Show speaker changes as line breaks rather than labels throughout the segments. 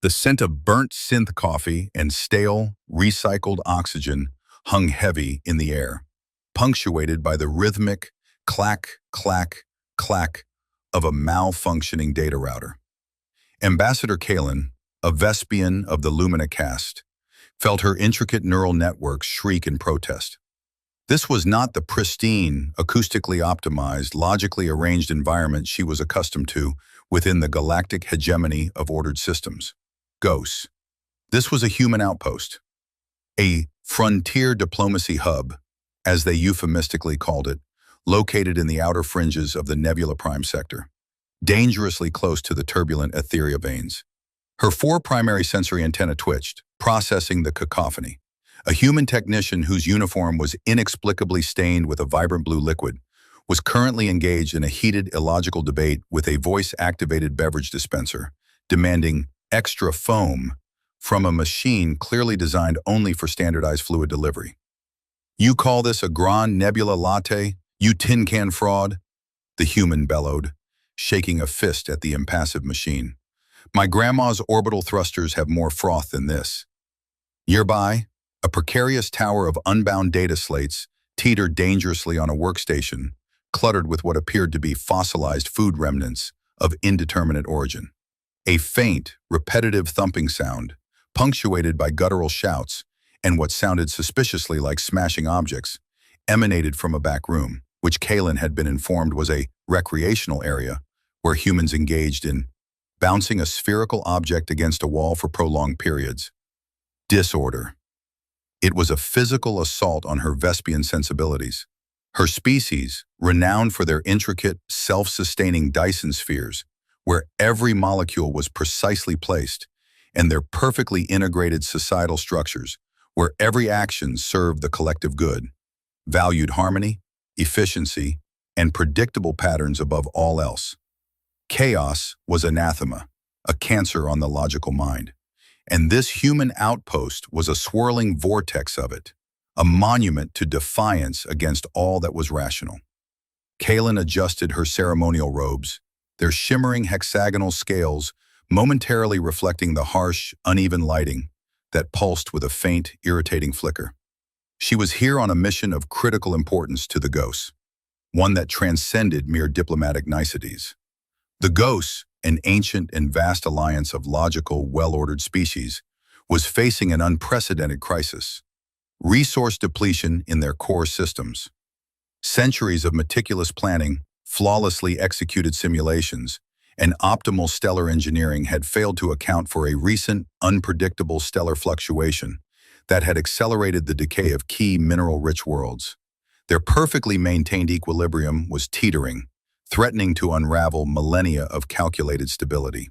The scent of burnt synth coffee and stale, recycled oxygen hung heavy in the air, punctuated by the rhythmic clack, clack, clack of a malfunctioning data router. Ambassador Kalen, a Vespian of the Lumina caste, felt her intricate neural networks shriek in protest. This was not the pristine, acoustically optimized, logically arranged environment she was accustomed to within the galactic hegemony of ordered systems. GOS. This was a human outpost, a frontier diplomacy hub, as they euphemistically called it, located in the outer fringes of the Nebula Prime sector, dangerously close to the turbulent Etheria veins. Her four primary sensory antennae twitched, processing the cacophony. A human technician whose uniform was inexplicably stained with a vibrant blue liquid was currently engaged in a heated, illogical debate with a voice-activated beverage dispenser, demanding extra foam from a machine clearly designed only for standardized fluid delivery. "You call this a Grand Nebula latte, you tin can fraud?" the human bellowed, shaking a fist at the impassive machine. "My grandma's orbital thrusters have more froth than this." Nearby, a precarious tower of unbound data slates teetered dangerously on a workstation, cluttered with what appeared to be fossilized food remnants of indeterminate origin. A faint, repetitive thumping sound, punctuated by guttural shouts and what sounded suspiciously like smashing objects, emanated from a back room, which Kalen had been informed was a recreational area where humans engaged in bouncing a spherical object against a wall for prolonged periods. Disorder. It was a physical assault on her Vespian sensibilities. Her species, renowned for their intricate, self-sustaining Dyson spheres, where every molecule was precisely placed, and their perfectly integrated societal structures, where every action served the collective good, valued harmony, efficiency, and predictable patterns above all else. Chaos was anathema, a cancer on the logical mind. And this human outpost was a swirling vortex of it, a monument to defiance against all that was rational. Kalen adjusted her ceremonial robes, their shimmering hexagonal scales momentarily reflecting the harsh, uneven lighting that pulsed with a faint, irritating flicker. She was here on a mission of critical importance to the GOS, one that transcended mere diplomatic niceties. The GOS, an ancient and vast alliance of logical, well-ordered species, was facing an unprecedented crisis: resource depletion in their core systems. Centuries of meticulous planning, flawlessly executed simulations, and optimal stellar engineering had failed to account for a recent, unpredictable stellar fluctuation that had accelerated the decay of key mineral-rich worlds. Their perfectly maintained equilibrium was teetering, threatening to unravel millennia of calculated stability.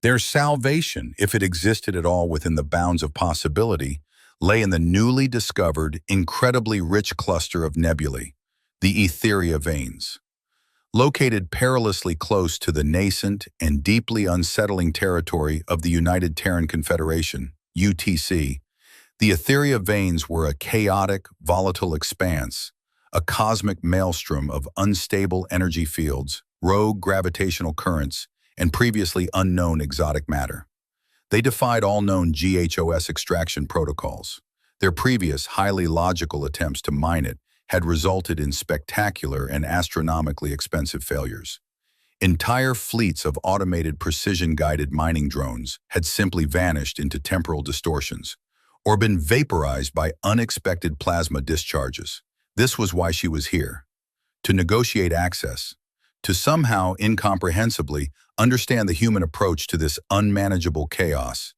Their salvation, if it existed at all within the bounds of possibility, lay in the newly discovered, incredibly rich cluster of nebulae, the Etheria veins. Located perilously close to the nascent and deeply unsettling territory of the United Terran Confederation, UTC, the Etheria veins were a chaotic, volatile expanse, a cosmic maelstrom of unstable energy fields, rogue gravitational currents, and previously unknown exotic matter. They defied all known GHOS extraction protocols. Their previous, highly logical attempts to mine it had resulted in spectacular and astronomically expensive failures. Entire fleets of automated precision-guided mining drones had simply vanished into temporal distortions, or been vaporized by unexpected plasma discharges. This was why she was here: to negotiate access, to somehow incomprehensibly understand the human approach to this unmanageable chaos,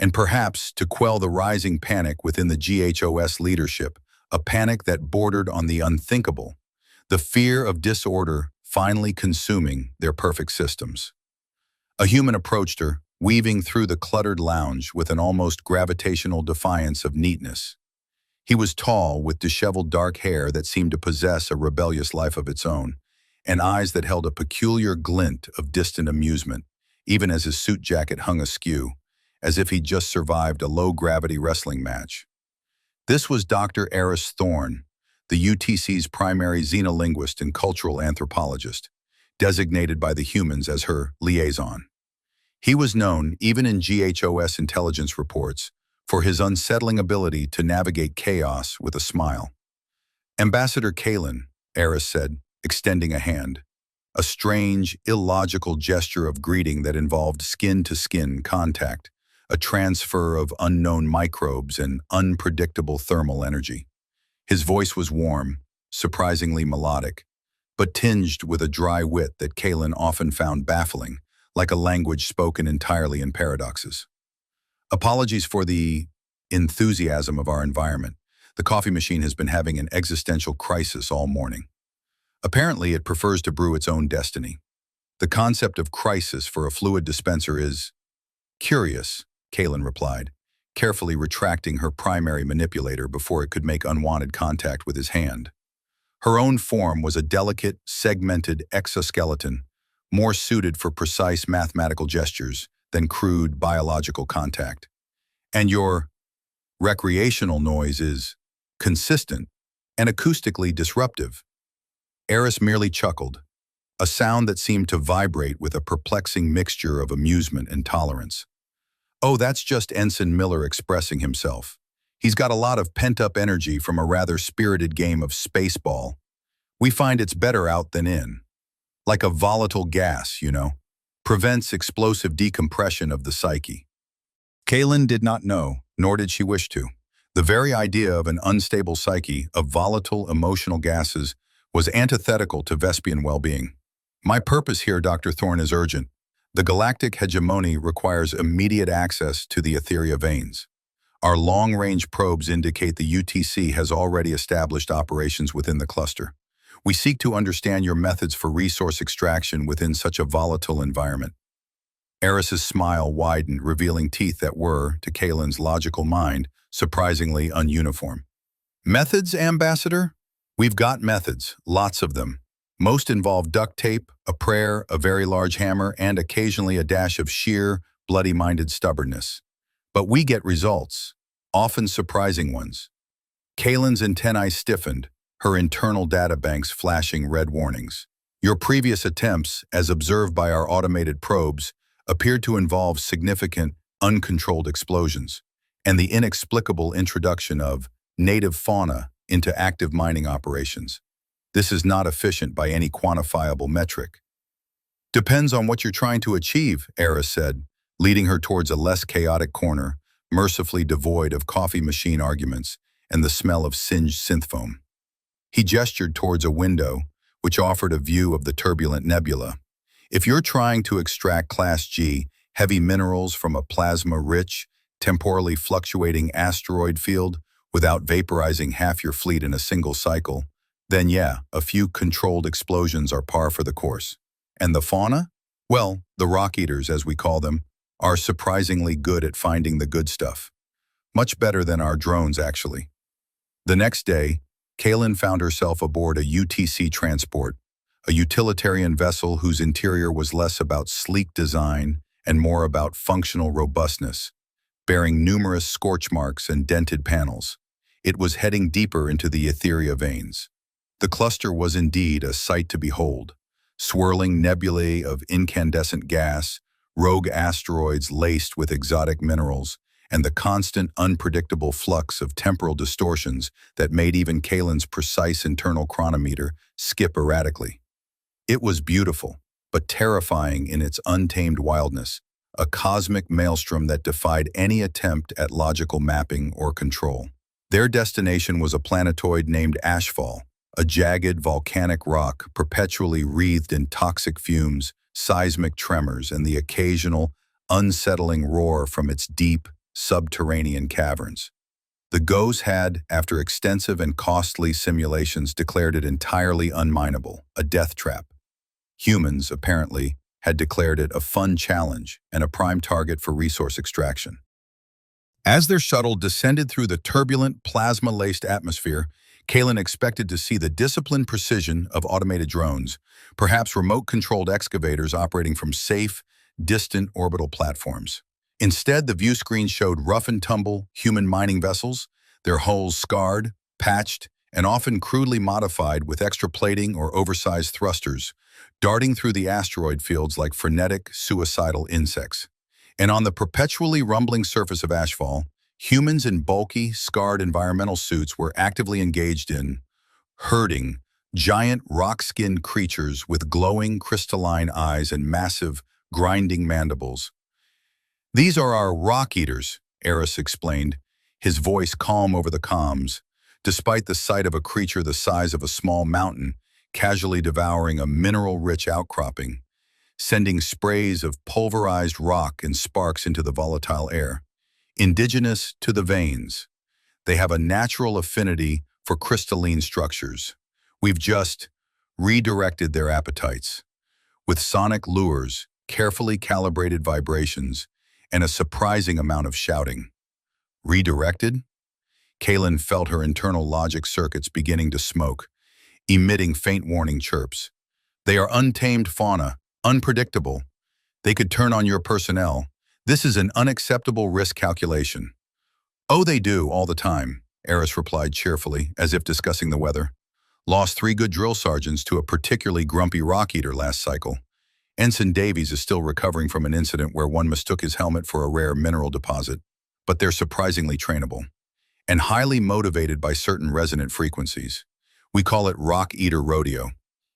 and perhaps to quell the rising panic within the GHOS leadership, a panic that bordered on the unthinkable, the fear of disorder finally consuming their perfect systems. A human approached her, weaving through the cluttered lounge with an almost gravitational defiance of neatness. He was tall, with disheveled dark hair that seemed to possess a rebellious life of its own, and eyes that held a peculiar glint of distant amusement, even as his suit jacket hung askew, as if he'd just survived a low-gravity wrestling match. This was Dr. Eris Thorne, the UTC's primary xenolinguist and cultural anthropologist, designated by the humans as her liaison. He was known, even in GHOS intelligence reports, for his unsettling ability to navigate chaos with a smile. Ambassador Kalen, Eris said, extending a hand. A strange, illogical gesture of greeting that involved skin-to-skin contact, a transfer of unknown microbes and unpredictable thermal energy. His voice was warm, surprisingly melodic, but tinged with a dry wit that Kalen often found baffling, like a language spoken entirely in paradoxes. Apologies for the enthusiasm of our environment. The coffee machine has been having an existential crisis all morning. Apparently, it prefers to brew its own destiny. The concept of crisis for a fluid dispenser is curious, Kalen replied, carefully retracting her primary manipulator before it could make unwanted contact with his hand. Her own form was a delicate, segmented exoskeleton, more suited for precise mathematical gestures than crude biological contact. And your recreational noise is consistent and acoustically disruptive. Eris merely chuckled, a sound that seemed to vibrate with a perplexing mixture of amusement and tolerance. Oh, that's just Ensign Miller expressing himself. He's got a lot of pent-up energy from a rather spirited game of spaceball. We find it's better out than in. Like a volatile gas, prevents explosive decompression of the psyche. Kalen did not know, nor did she wish to. The very idea of an unstable psyche, of volatile emotional gases, was antithetical to Vespian well-being. My purpose here, Dr. Thorne, is urgent. The galactic hegemony requires immediate access to the Etheria veins. Our long-range probes indicate the UTC has already established operations within the cluster. We seek to understand your methods for resource extraction within such a volatile environment. Eris's smile widened, revealing teeth that were, to Kalen's logical mind, surprisingly ununiform. Methods, Ambassador? We've got methods, lots of them. Most involve duct tape, a prayer, a very large hammer, and occasionally a dash of sheer, bloody-minded stubbornness. But we get results, often surprising ones. Kalen's antennae stiffened, her internal databanks flashing red warnings. Your previous attempts, as observed by our automated probes, appeared to involve significant, uncontrolled explosions, and the inexplicable introduction of native fauna into active mining operations. This is not efficient by any quantifiable metric. Depends on what you're trying to achieve, Eris said, leading her towards a less chaotic corner, mercifully devoid of coffee machine arguments and the smell of singed synth foam. He gestured towards a window, which offered a view of the turbulent nebula. If you're trying to extract Class G heavy minerals from a plasma-rich, temporally fluctuating asteroid field without vaporizing half your fleet in a single cycle, then yeah, a few controlled explosions are par for the course. And the fauna? Well, the rock eaters, as we call them, are surprisingly good at finding the good stuff. Much better than our drones, actually. The next day, Kalen found herself aboard a UTC transport, a utilitarian vessel whose interior was less about sleek design and more about functional robustness, bearing numerous scorch marks and dented panels. It was heading deeper into the Etheria veins. The cluster was indeed a sight to behold. Swirling nebulae of incandescent gas, rogue asteroids laced with exotic minerals, and the constant, unpredictable flux of temporal distortions that made even Kalen's precise internal chronometer skip erratically. It was beautiful, but terrifying in its untamed wildness, a cosmic maelstrom that defied any attempt at logical mapping or control. Their destination was a planetoid named Ashfall, a jagged volcanic rock perpetually wreathed in toxic fumes, seismic tremors, and the occasional, unsettling roar from its deep, subterranean caverns. The GOES had, after extensive and costly simulations, declared it entirely unmineable, a death trap. Humans, apparently, had declared it a fun challenge and a prime target for resource extraction. As their shuttle descended through the turbulent, plasma-laced atmosphere, Kalen expected to see the disciplined precision of automated drones, perhaps remote-controlled excavators operating from safe, distant orbital platforms. Instead, the view screen showed rough-and-tumble human mining vessels, their hulls scarred, patched, and often crudely modified with extra plating or oversized thrusters, darting through the asteroid fields like frenetic, suicidal insects. And on the perpetually rumbling surface of Ashfall, humans in bulky, scarred environmental suits were actively engaged in herding giant rock-skinned creatures with glowing crystalline eyes and massive, grinding mandibles. "These are our rock eaters," Eris explained, his voice calm over the comms, despite the sight of a creature the size of a small mountain casually devouring a mineral-rich outcropping, sending sprays of pulverized rock and sparks into the volatile air. Indigenous to the veins, they have a natural affinity for crystalline structures. We've just redirected their appetites with sonic lures, carefully calibrated vibrations, and a surprising amount of shouting. Redirected? Kaylin felt her internal logic circuits beginning to smoke, emitting faint warning chirps. They are untamed fauna, unpredictable. They could turn on your personnel. This is an unacceptable risk calculation. "Oh, they do, all the time," Eris replied cheerfully, as if discussing the weather. "Lost 3 good drill sergeants to a particularly grumpy rock-eater last cycle. Ensign Davies is still recovering from an incident where one mistook his helmet for a rare mineral deposit, but they're surprisingly trainable and highly motivated by certain resonant frequencies. We call it rock-eater rodeo.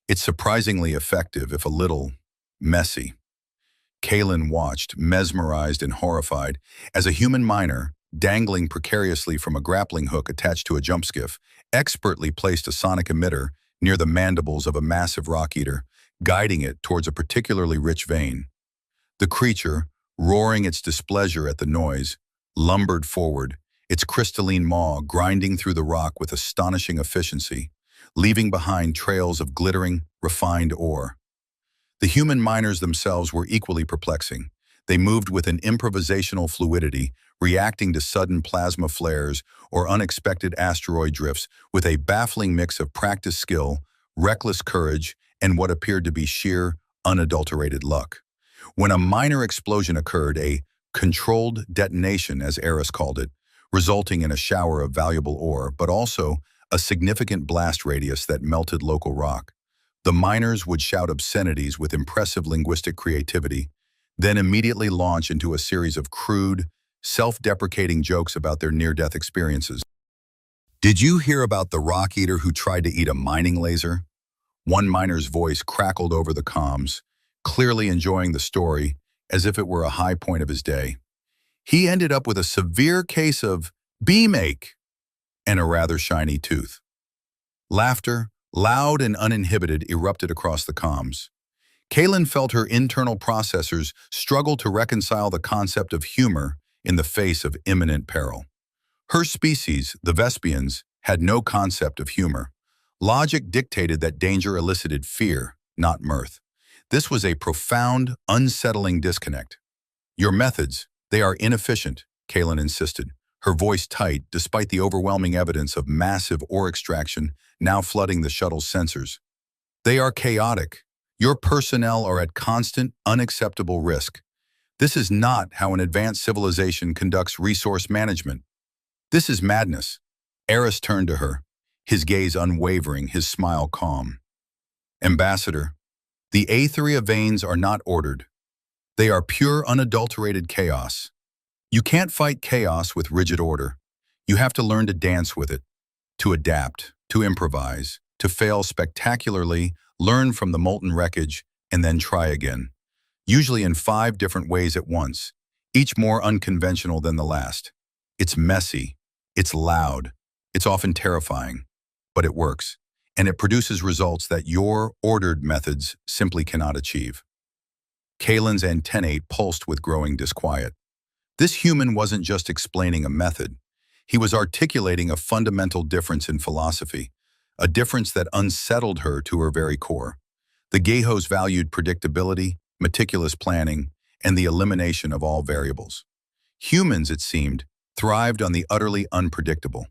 It's surprisingly effective, if a little messy." Kaylin watched, mesmerized and horrified, as a human miner, dangling precariously from a grappling hook attached to a jump skiff, expertly placed a sonic emitter near the mandibles of a massive rock-eater, guiding it towards a particularly rich vein. The creature, roaring its displeasure at the noise, lumbered forward, its crystalline maw grinding through the rock with astonishing efficiency, leaving behind trails of glittering, refined ore. The human miners themselves were equally perplexing. They moved with an improvisational fluidity, reacting to sudden plasma flares or unexpected asteroid drifts with a baffling mix of practiced skill, reckless courage, and what appeared to be sheer, unadulterated luck. When a minor explosion occurred, a controlled detonation, as Eris called it, resulting in a shower of valuable ore, but also a significant blast radius that melted local rock, the miners would shout obscenities with impressive linguistic creativity, then immediately launch into a series of crude, self-deprecating jokes about their near-death experiences. "Did you hear about the rock eater who tried to eat a mining laser?" One miner's voice crackled over the comms, clearly enjoying the story as if it were a high point of his day. "He ended up with a severe case of beam ache and a rather shiny tooth." Laughter, loud and uninhibited, erupted across the comms. Kaylin felt her internal processors struggle to reconcile the concept of humor in the face of imminent peril. Her species, the Vespians, had no concept of humor. Logic dictated that danger elicited fear, not mirth. This was a profound, unsettling disconnect. "Your methods, they are inefficient," Kaylin insisted, her voice tight despite the overwhelming evidence of massive ore extraction now flooding the shuttle's sensors. "They are chaotic. Your personnel are at constant, unacceptable risk. This is not how an advanced civilization conducts resource management. This is madness." Eris turned to her, his gaze unwavering, his smile calm. "Ambassador, the Aetheria veins are not ordered. They are pure, unadulterated chaos. You can't fight chaos with rigid order. You have to learn to dance with it, to adapt, to improvise, to fail spectacularly, learn from the molten wreckage, and then try again. Usually in 5 different ways at once, each more unconventional than the last. It's messy, it's loud, it's often terrifying, but it works, and it produces results that your ordered methods simply cannot achieve." Kaylin's antennae pulsed with growing disquiet. This human wasn't just explaining a method. He was articulating a fundamental difference in philosophy, a difference that unsettled her to her very core. The Gehos valued predictability, meticulous planning, and the elimination of all variables. Humans, it seemed, thrived on the utterly unpredictable.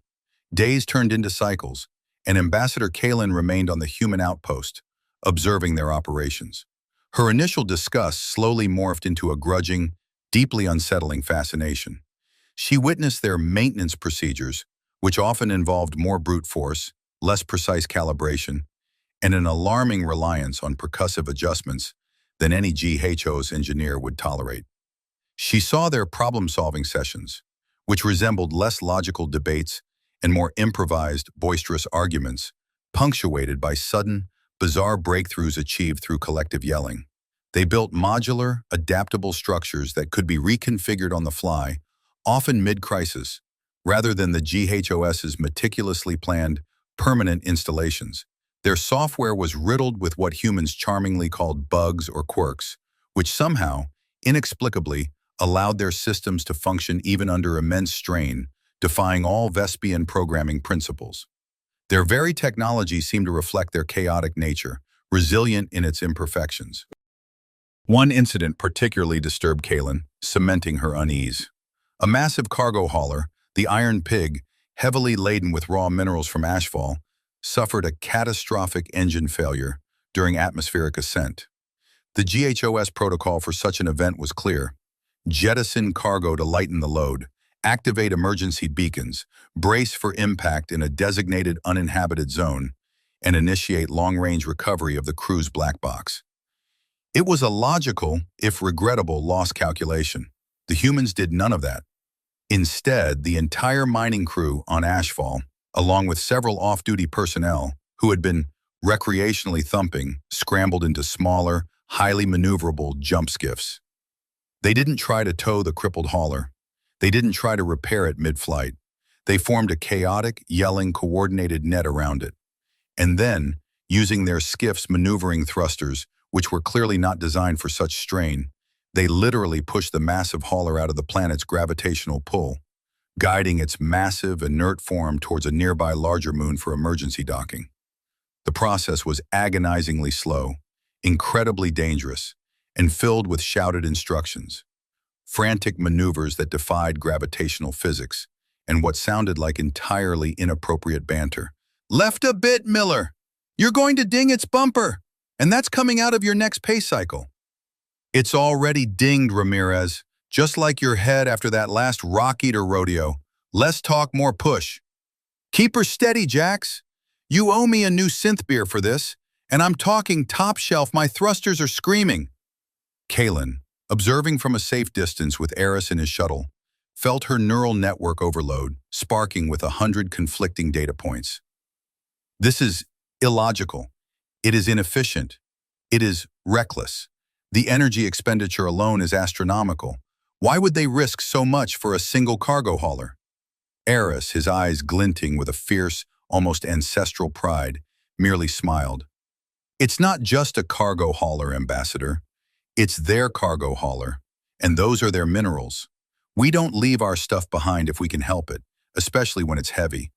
Days turned into cycles, and Ambassador Kaylin remained on the human outpost, observing their operations. Her initial disgust slowly morphed into a grudging, deeply unsettling fascination. She witnessed their maintenance procedures, which often involved more brute force, less precise calibration, and an alarming reliance on percussive adjustments than any GHO's engineer would tolerate. She saw their problem-solving sessions, which resembled less logical debates and more improvised, boisterous arguments, punctuated by sudden, bizarre breakthroughs achieved through collective yelling. They built modular, adaptable structures that could be reconfigured on the fly, often mid-crisis, rather than the GHOS's meticulously planned, permanent installations. Their software was riddled with what humans charmingly called bugs or quirks, which somehow, inexplicably, allowed their systems to function even under immense strain, defying all Vespian programming principles. Their very technology seemed to reflect their chaotic nature, resilient in its imperfections. One incident particularly disturbed Kaylin, cementing her unease. A massive cargo hauler, the Iron Pig, heavily laden with raw minerals from Ashfall, suffered a catastrophic engine failure during atmospheric ascent. The GHOS protocol for such an event was clear. Jettison cargo to lighten the load, activate emergency beacons, brace for impact in a designated uninhabited zone, and initiate long-range recovery of the crew's black box. It was a logical, if regrettable, loss calculation. The humans did none of that. Instead, the entire mining crew on Ashfall, along with several off-duty personnel who had been recreationally thumping, scrambled into smaller, highly maneuverable jump skiffs. They didn't try to tow the crippled hauler. They didn't try to repair it mid-flight. They formed a chaotic, yelling, coordinated net around it. And then, using their skiff's maneuvering thrusters, which were clearly not designed for such strain, they literally pushed the massive hauler out of the planet's gravitational pull, guiding its massive, inert form towards a nearby larger moon for emergency docking. The process was agonizingly slow, incredibly dangerous, and filled with shouted instructions, frantic maneuvers that defied gravitational physics, and what sounded like entirely inappropriate banter. "Left a bit, Miller! You're going to ding its bumper, and that's coming out of your next pay cycle." "It's already dinged, Ramirez, just like your head after that last rock-eater rodeo. Less talk, more push." "Keep her steady, Jax. You owe me a new synth beer for this, and I'm talking top shelf. My thrusters are screaming." Kaylin, observing from a safe distance with Eris in his shuttle, felt her neural network overload, sparking with 100 conflicting data points. This is illogical. It is inefficient. It is reckless. The energy expenditure alone is astronomical. Why would they risk so much for a single cargo hauler? Eris, his eyes glinting with a fierce, almost ancestral pride, merely smiled. "It's not just a cargo hauler, Ambassador. It's their cargo hauler, and those are their minerals. We don't leave our stuff behind if we can help it, especially when it's heavy.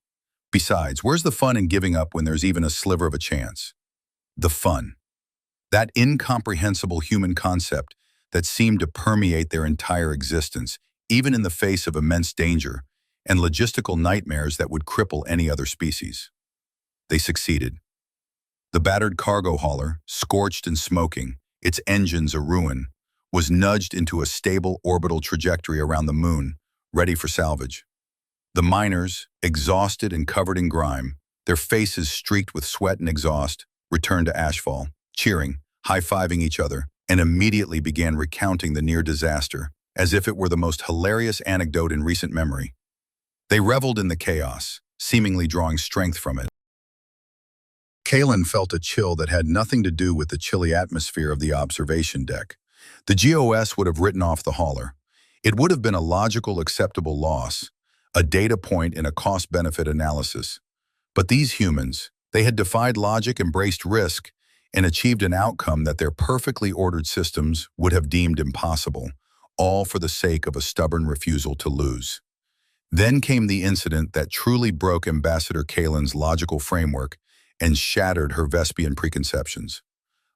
Besides, where's the fun in giving up when there's even a sliver of a chance?" The fun. That incomprehensible human concept that seemed to permeate their entire existence, even in the face of immense danger and logistical nightmares that would cripple any other species. They succeeded. The battered cargo hauler, scorched and smoking, its engines a ruin, was nudged into a stable orbital trajectory around the moon, ready for salvage. The miners, exhausted and covered in grime, their faces streaked with sweat and exhaust, returned to Ashfall, cheering, high-fiving each other, and immediately began recounting the near disaster, as if it were the most hilarious anecdote in recent memory. They reveled in the chaos, seemingly drawing strength from it. Kaylin felt a chill that had nothing to do with the chilly atmosphere of the observation deck. The GOS would have written off the hauler. It would have been a logical, acceptable loss, a data point in a cost-benefit analysis. But these humans, they had defied logic, embraced risk, and achieved an outcome that their perfectly ordered systems would have deemed impossible, all for the sake of a stubborn refusal to lose. Then came the incident that truly broke Ambassador Kaylin's logical framework and shattered her Vespian preconceptions.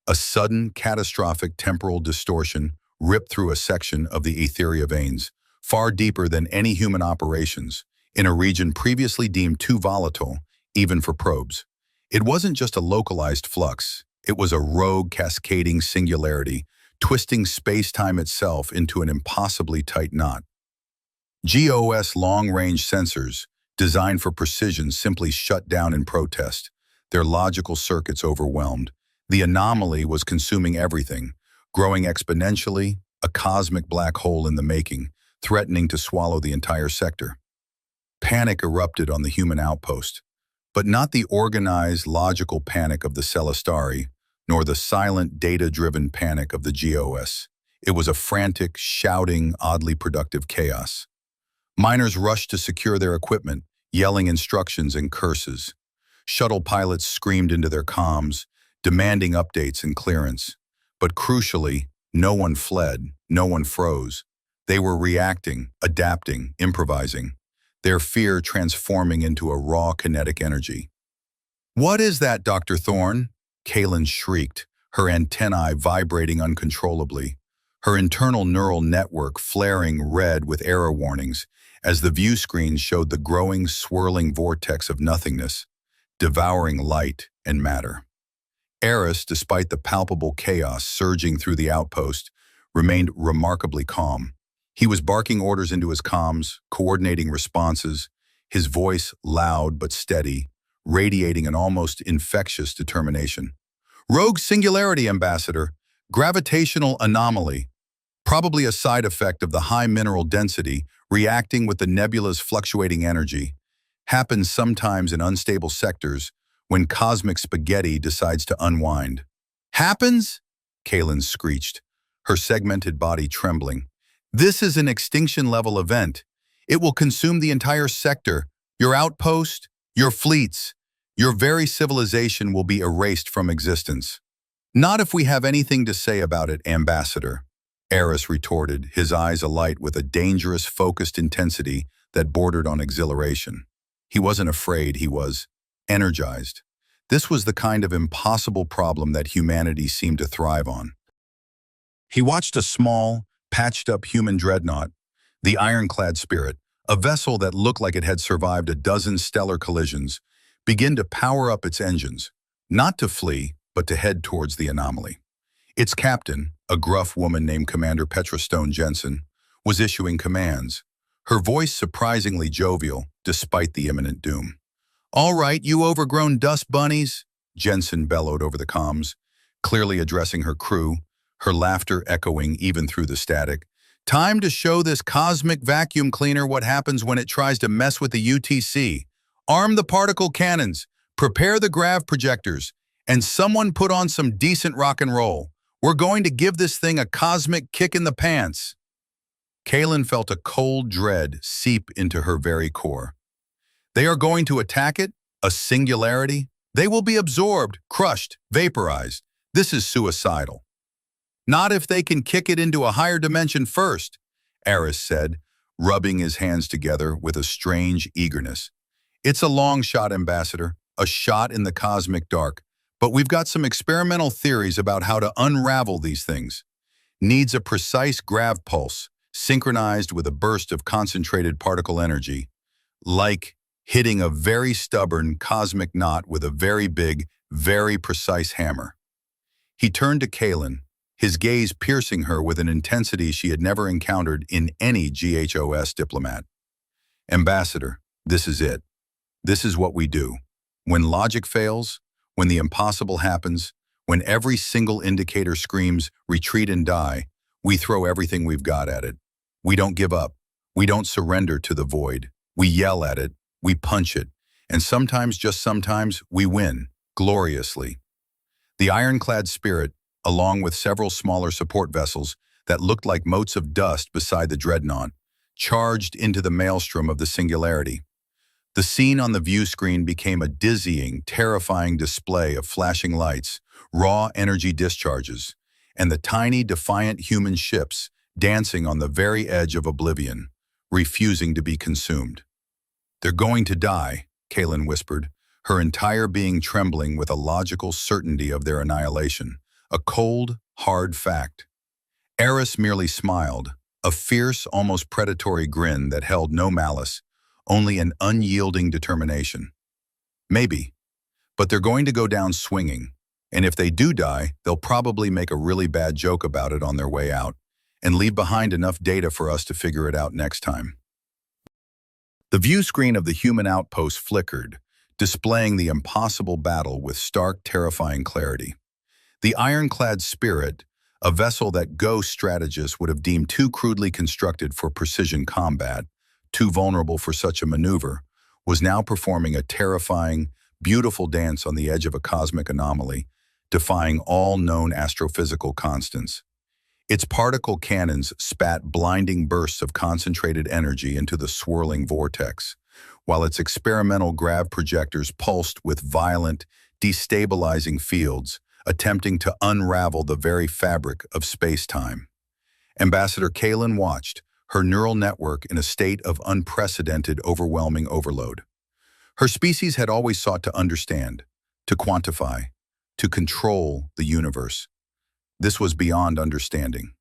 A sudden, catastrophic temporal distortion ripped through a section of the Etheria veins, far deeper than any human operations, in a region previously deemed too volatile, even for probes. It wasn't just a localized flux, it was a rogue, cascading singularity, twisting space-time itself into an impossibly tight knot. GOS long-range sensors, designed for precision, simply shut down in protest, their logical circuits overwhelmed. The anomaly was consuming everything, growing exponentially, a cosmic black hole in the making, threatening to swallow the entire sector. Panic erupted on the human outpost, but not the organized, logical panic of the Celestari, nor the silent, data-driven panic of the GOS. It was a frantic, shouting, oddly productive chaos. Miners rushed to secure their equipment, yelling instructions and curses. Shuttle pilots screamed into their comms, demanding updates and clearance. But crucially, no one fled, no one froze. They were reacting, adapting, improvising, their fear transforming into a raw kinetic energy. "What is that, Dr. Thorne?" Kaylin shrieked, her antennae vibrating uncontrollably, her internal neural network flaring red with error warnings as the view screen showed the growing, swirling vortex of nothingness, devouring light and matter. Eris, despite the palpable chaos surging through the outpost, remained remarkably calm. He was barking orders into his comms, coordinating responses, his voice loud but steady, radiating an almost infectious determination. "Rogue singularity, Ambassador. Gravitational anomaly. Probably a side effect of the high mineral density reacting with the nebula's fluctuating energy. Happens sometimes in unstable sectors when cosmic spaghetti decides to unwind." "Happens?" Kaylin screeched, her segmented body trembling. "This is an extinction-level event. It will consume the entire sector, your outpost, your fleets. Your very civilization will be erased from existence." "Not if we have anything to say about it, Ambassador," Eris retorted, his eyes alight with a dangerous, focused intensity that bordered on exhilaration. He wasn't afraid, he was energized. This was the kind of impossible problem that humanity seemed to thrive on. He watched a small, patched-up human dreadnought, the ironclad Spirit, a vessel that looked like it had survived a dozen stellar collisions, begin to power up its engines, not to flee, but to head towards the anomaly. Its captain, a gruff woman named Commander Petra Stone Jensen, was issuing commands, her voice surprisingly jovial despite the imminent doom. "All right, you overgrown dust bunnies," Jensen bellowed over the comms, clearly addressing her crew, her laughter echoing even through the static. "Time to show this cosmic vacuum cleaner what happens when it tries to mess with the UTC. Arm the particle cannons, prepare the grav projectors, and someone put on some decent rock and roll. We're going to give this thing a cosmic kick in the pants." Kaylin felt a cold dread seep into her very core. They are going to attack it? A singularity? They will be absorbed, crushed, vaporized. This is suicidal. "Not if they can kick it into a higher dimension first," Eris said, rubbing his hands together with a strange eagerness. "It's a long shot, Ambassador, a shot in the cosmic dark, but we've got some experimental theories about how to unravel these things. Needs a precise grav pulse, synchronized with a burst of concentrated particle energy, like hitting a very stubborn cosmic knot with a very big, very precise hammer." He turned to Kaylin, his gaze piercing her with an intensity she had never encountered in any GHOS diplomat. "Ambassador, this is it. This is what we do. When logic fails, when the impossible happens, when every single indicator screams, 'Retreat and die,' we throw everything we've got at it. We don't give up. We don't surrender to the void. We yell at it. We punch it. And sometimes, just sometimes, we win, gloriously." The ironclad Spirit, along with several smaller support vessels that looked like motes of dust beside the dreadnought, charged into the maelstrom of the singularity. The scene on the view screen became a dizzying, terrifying display of flashing lights, raw energy discharges, and the tiny, defiant human ships dancing on the very edge of oblivion, refusing to be consumed. "They're going to die," Kaylin whispered, her entire being trembling with a logical certainty of their annihilation, a cold, hard fact. Eris merely smiled, a fierce, almost predatory grin that held no malice, only an unyielding determination. "Maybe, but they're going to go down swinging, and if they do die, they'll probably make a really bad joke about it on their way out, and leave behind enough data for us to figure it out next time." The view screen of the human outpost flickered, displaying the impossible battle with stark, terrifying clarity. The ironclad Spirit, A vessel that Ghost strategists would have deemed too crudely constructed for precision combat, too vulnerable for such a maneuver, was now performing a terrifying, beautiful dance on the edge of a cosmic anomaly, defying all known astrophysical constants. Its particle cannons spat blinding bursts of concentrated energy into the swirling vortex, while its experimental grav projectors pulsed with violent, destabilizing fields, attempting to unravel the very fabric of space-time. Ambassador Kalen watched, her neural network in a state of unprecedented, overwhelming overload. Her species had always sought to understand, to quantify, to control the universe. This was beyond understanding.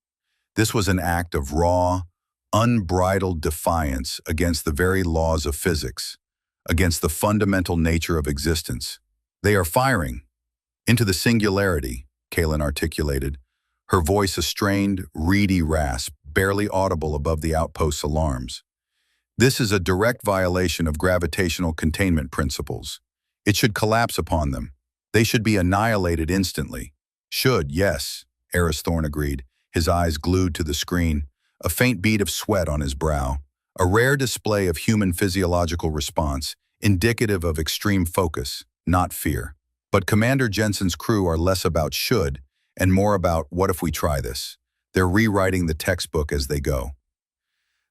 This was an act of raw, unbridled defiance against the very laws of physics, against the fundamental nature of existence. "They are firing into the singularity," Kalen articulated, her voice a strained, reedy rasp, barely audible above the outpost's alarms. "This is a direct violation of gravitational containment principles. It should collapse upon them. They should be annihilated instantly." "Should, yes," Eris Thorne agreed, his eyes glued to the screen, a faint bead of sweat on his brow, a rare display of human physiological response, indicative of extreme focus, not fear. But Commander Jensen's crew are less about should and more about what if we try this. They're rewriting the textbook as they go.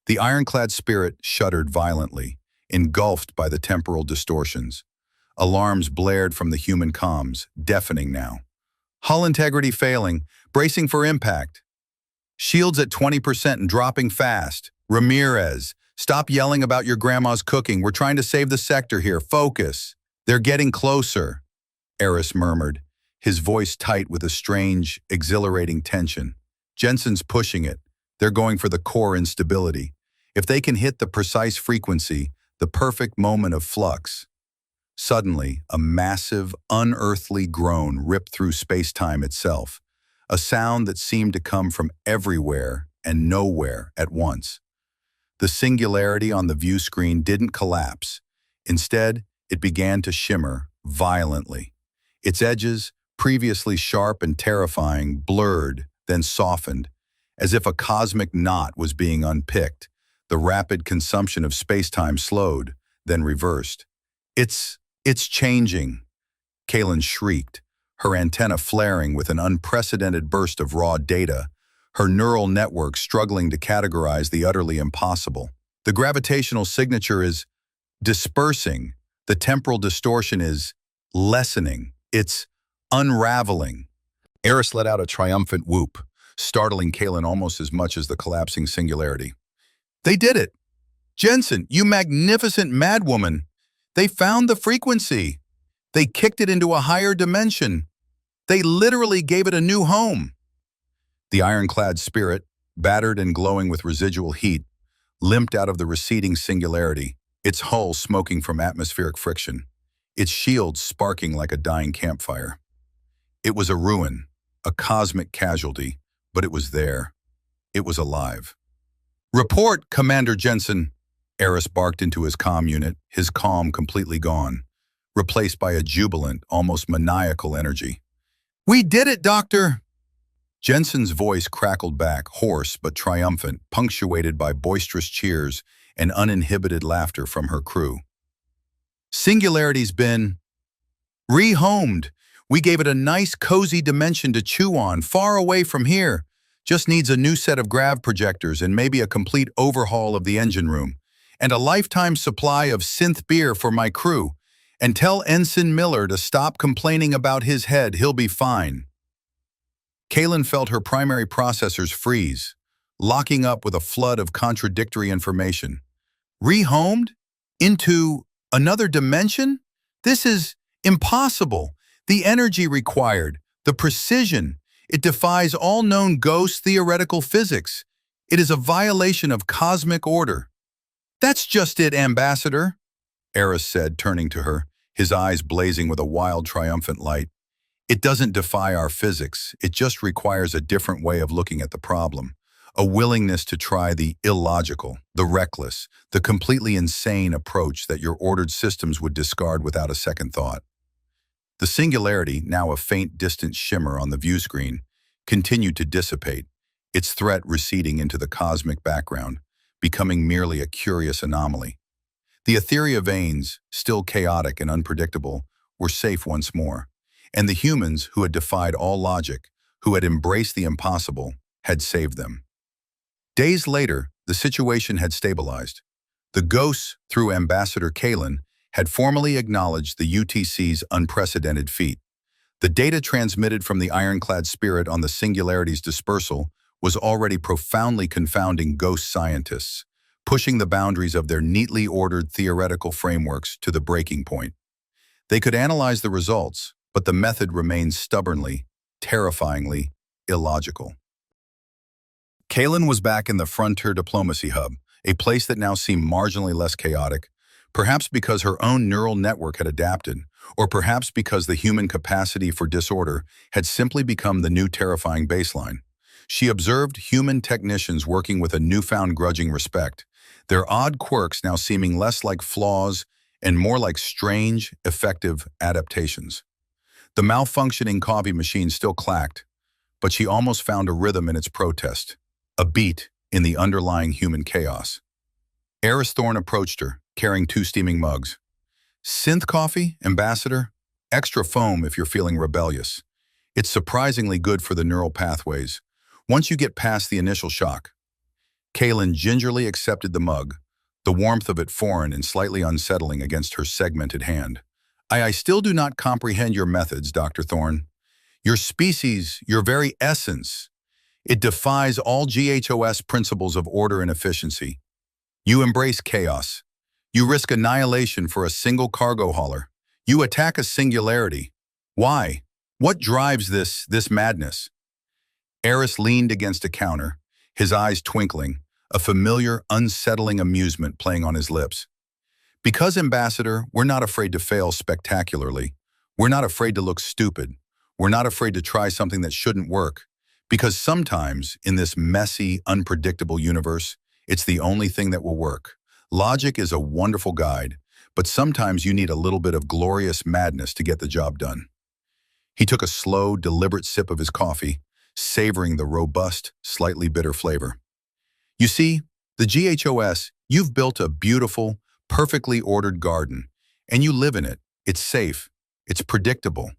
The ironclad spirit shuddered violently, engulfed by the temporal distortions. Alarms blared from the human comms, deafening now. "Hull integrity failing, bracing for impact. Shields at 20% and dropping fast. Ramirez, stop yelling about your grandma's cooking. We're trying to save the sector here. Focus." "They're getting closer," Eris murmured, his voice tight with a strange, exhilarating tension. "Jensen's pushing it. They're going for the core instability. If they can hit the precise frequency, the perfect moment of flux." Suddenly, a massive, unearthly groan ripped through space-time itself, a sound that seemed to come from everywhere and nowhere at once. The singularity on the view screen didn't collapse. Instead, it began to shimmer violently. Its edges, previously sharp and terrifying, blurred, then softened, as if a cosmic knot was being unpicked. The rapid consumption of space-time slowed, then reversed. It's changing," Kalen shrieked, her antenna flaring with an unprecedented burst of raw data, her neural network struggling to categorize the utterly impossible. "The gravitational signature is dispersing. The temporal distortion is lessening. It's unraveling." Eris let out a triumphant whoop, startling Kalen almost as much as the collapsing singularity. "They did it! Jensen, you magnificent madwoman! They found the frequency! They kicked it into a higher dimension! They literally gave it a new home!" The ironclad spirit, battered and glowing with residual heat, limped out of the receding singularity, its hull smoking from atmospheric friction, its shields sparking like a dying campfire. It was a ruin, a cosmic casualty, but it was there. It was alive. "Report, Commander Jensen!" Eris barked into his comm unit, his calm completely gone, replaced by a jubilant, almost maniacal energy. "We did it, Doctor!" Jensen's voice crackled back, hoarse but triumphant, punctuated by boisterous cheers and uninhibited laughter from her crew. "Singularity's been rehomed. We gave it a nice, cozy dimension to chew on, far away from here. Just needs a new set of grav projectors and maybe a complete overhaul of the engine room. And a lifetime supply of synth beer for my crew. And tell Ensign Miller to stop complaining about his head. He'll be fine." Kalen felt her primary processors freeze, locking up with a flood of contradictory information. "Rehomed? Into another dimension? This is impossible. The energy required, the precision, it defies all known ghost theoretical physics. It is a violation of cosmic order." "That's just it, Ambassador," Eris said, turning to her, his eyes blazing with a wild, triumphant light. "It doesn't defy our physics. It just requires a different way of looking at the problem. A willingness to try the illogical, the reckless, the completely insane approach that your ordered systems would discard without a second thought." The singularity, now a faint, distant shimmer on the view screen, continued to dissipate, its threat receding into the cosmic background, becoming merely a curious anomaly. The ethereal veins, still chaotic and unpredictable, were safe once more, and the humans who had defied all logic, who had embraced the impossible, had saved them. Days later, the situation had stabilized. The ghosts, through Ambassador Kalen, had formally acknowledged the UTC's unprecedented feat. The data transmitted from the ironclad spirit on the singularity's dispersal was already profoundly confounding ghost scientists, pushing the boundaries of their neatly ordered theoretical frameworks to the breaking point. They could analyze the results, but the method remained stubbornly, terrifyingly illogical. Kalen was back in the Frontier Diplomacy Hub, a place that now seemed marginally less chaotic, perhaps because her own neural network had adapted, or perhaps because the human capacity for disorder had simply become the new terrifying baseline. She observed human technicians working with a newfound grudging respect, their odd quirks now seeming less like flaws and more like strange, effective adaptations. The malfunctioning coffee machine still clacked, but she almost found a rhythm in its protest, a beat in the underlying human chaos. Eris Thorne approached her, carrying 2 steaming mugs. Synth coffee, Ambassador? Extra foam if you're feeling rebellious. It's surprisingly good for the neural pathways, once you get past the initial shock. Kalen gingerly accepted the mug, the warmth of it foreign and slightly unsettling against her segmented hand. I still do not comprehend your methods, Dr. Thorne. Your species, your very essence, it defies all GHOS principles of order and efficiency. You embrace chaos. You risk annihilation for a single cargo hauler. You attack a singularity. Why? What drives this madness? Eris leaned against a counter, his eyes twinkling, a familiar, unsettling amusement playing on his lips. Because, Ambassador, we're not afraid to fail spectacularly. We're not afraid to look stupid. We're not afraid to try something that shouldn't work. Because sometimes, in this messy, unpredictable universe, it's the only thing that will work. Logic is a wonderful guide, but sometimes you need a little bit of glorious madness to get the job done. He took a slow, deliberate sip of his coffee, savoring the robust, slightly bitter flavor. You see, the GHOS, you've built a beautiful, perfectly ordered garden, and you live in it. It's safe. It's predictable.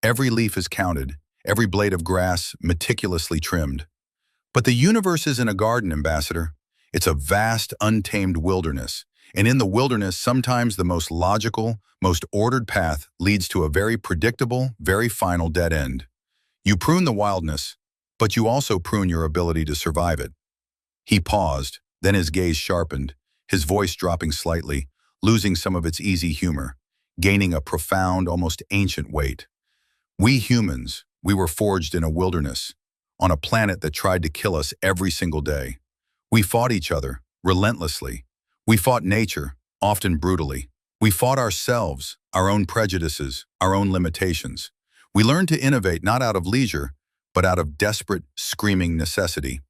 Every leaf is counted, every blade of grass meticulously trimmed. But the universe isn't a garden, Ambassador. It's a vast, untamed wilderness, and in the wilderness, sometimes the most logical, most ordered path leads to a very predictable, very final dead end. You prune the wildness, but you also prune your ability to survive it. He paused, then his gaze sharpened, his voice dropping slightly, losing some of its easy humor, gaining a profound, almost ancient weight. We humans, we were forged in a wilderness, on a planet that tried to kill us every single day. We fought each other, relentlessly. We fought nature, often brutally. We fought ourselves, our own prejudices, our own limitations. We learned to innovate not out of leisure, but out of desperate, screaming necessity.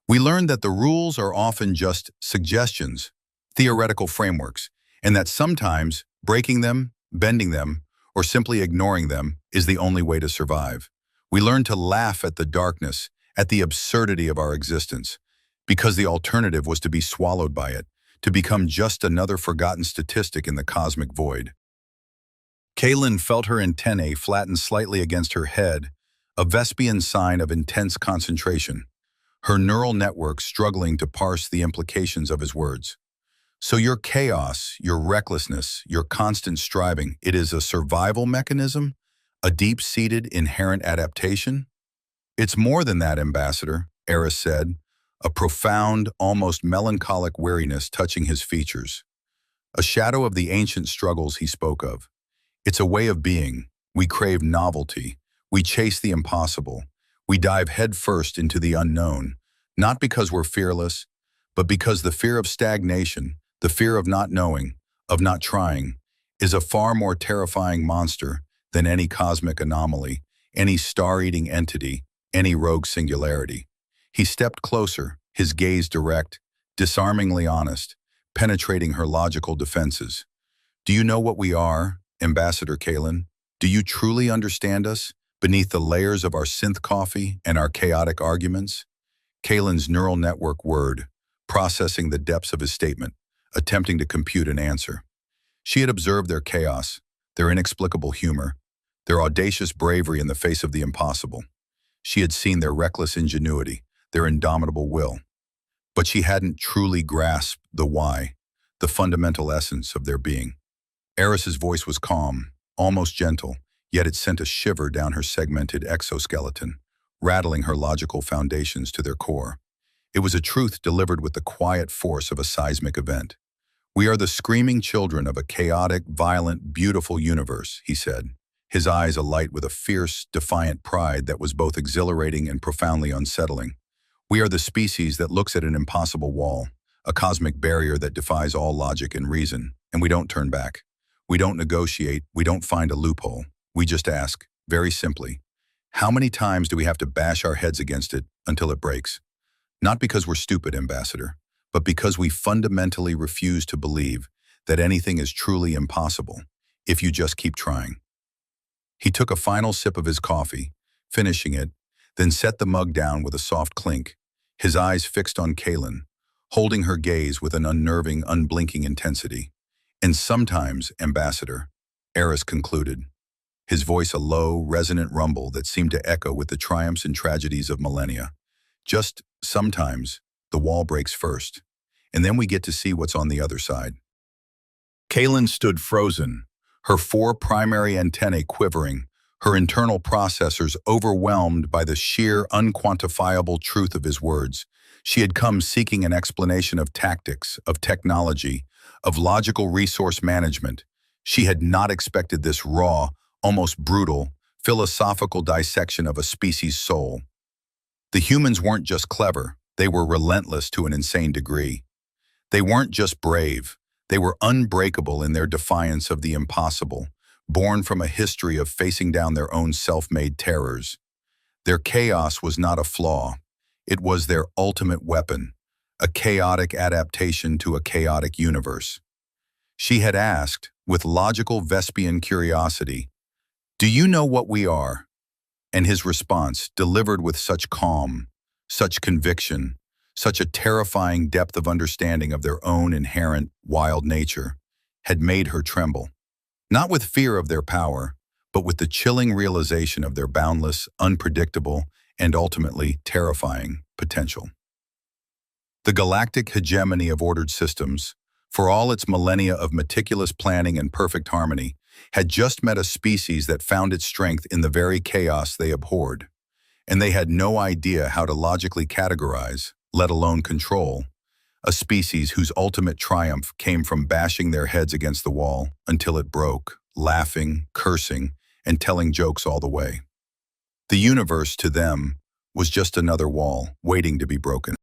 We learned that the rules are often just suggestions, theoretical frameworks, and that sometimes breaking them, bending them, or simply ignoring them is the only way to survive. We learned to laugh at the darkness, at the absurdity of our existence, because the alternative was to be swallowed by it, to become just another forgotten statistic in the cosmic void. Kalen felt her antennae flatten slightly against her head, a Vespian sign of intense concentration, her neural network struggling to parse the implications of his words. So your chaos, your recklessness, your constant striving, it is a survival mechanism? A deep-seated, inherent adaptation? It's more than that, Ambassador, Eris said, a profound, almost melancholic weariness touching his features. A shadow of the ancient struggles he spoke of. It's a way of being. We crave novelty. We chase the impossible. We dive headfirst into the unknown, not because we're fearless, but because the fear of stagnation, the fear of not knowing, of not trying, is a far more terrifying monster than any cosmic anomaly, any star-eating entity, any rogue singularity. He stepped closer, his gaze direct, disarmingly honest, penetrating her logical defenses. Do you know what we are, Ambassador Kalen? Do you truly understand us, Beneath the layers of our synth coffee and our chaotic arguments, Kalen's neural network whirred, processing the depths of his statement, attempting to compute an answer. She had observed their chaos, their inexplicable humor, their audacious bravery in the face of the impossible. She had seen their reckless ingenuity, their indomitable will. But she hadn't truly grasped the why, the fundamental essence of their being. Eris's voice was calm, almost gentle, yet it sent a shiver down her segmented exoskeleton, rattling her logical foundations to their core. It was a truth delivered with the quiet force of a seismic event. "We are the screaming children of a chaotic, violent, beautiful universe," he said, his eyes alight with a fierce, defiant pride that was both exhilarating and profoundly unsettling. "We are the species that looks at an impossible wall, a cosmic barrier that defies all logic and reason, and we don't turn back. We don't negotiate, we don't find a loophole. We just ask, very simply, how many times do we have to bash our heads against it until it breaks? Not because we're stupid, Ambassador, but because we fundamentally refuse to believe that anything is truly impossible if you just keep trying." He took a final sip of his coffee, finishing it, then set the mug down with a soft clink, his eyes fixed on Kalen, holding her gaze with an unnerving, unblinking intensity. "And sometimes, Ambassador," Eris concluded, his voice a low, resonant rumble that seemed to echo with the triumphs and tragedies of millennia, "just sometimes, the wall breaks first, and then we get to see what's on the other side." Kalen stood frozen, her four primary antennae quivering, her internal processors overwhelmed by the sheer, unquantifiable truth of his words. She had come seeking an explanation of tactics, of technology, of logical resource management. She had not expected this raw, almost brutal, philosophical dissection of a species' soul. The humans weren't just clever, they were relentless to an insane degree. They weren't just brave, they were unbreakable in their defiance of the impossible, born from a history of facing down their own self-made terrors. Their chaos was not a flaw, it was their ultimate weapon, a chaotic adaptation to a chaotic universe. She had asked, with logical Vespian curiosity, "Do you know what we are?" And his response, delivered with such calm, such conviction, such a terrifying depth of understanding of their own inherent, wild nature, had made her tremble. Not with fear of their power, but with the chilling realization of their boundless, unpredictable, and ultimately terrifying potential. The galactic hegemony of ordered systems, for all its millennia of meticulous planning and perfect harmony, had just met a species that found its strength in the very chaos they abhorred, and they had no idea how to logically categorize, let alone control, a species whose ultimate triumph came from bashing their heads against the wall until it broke, laughing, cursing, and telling jokes all the way. The universe, to them, was just another wall waiting to be broken.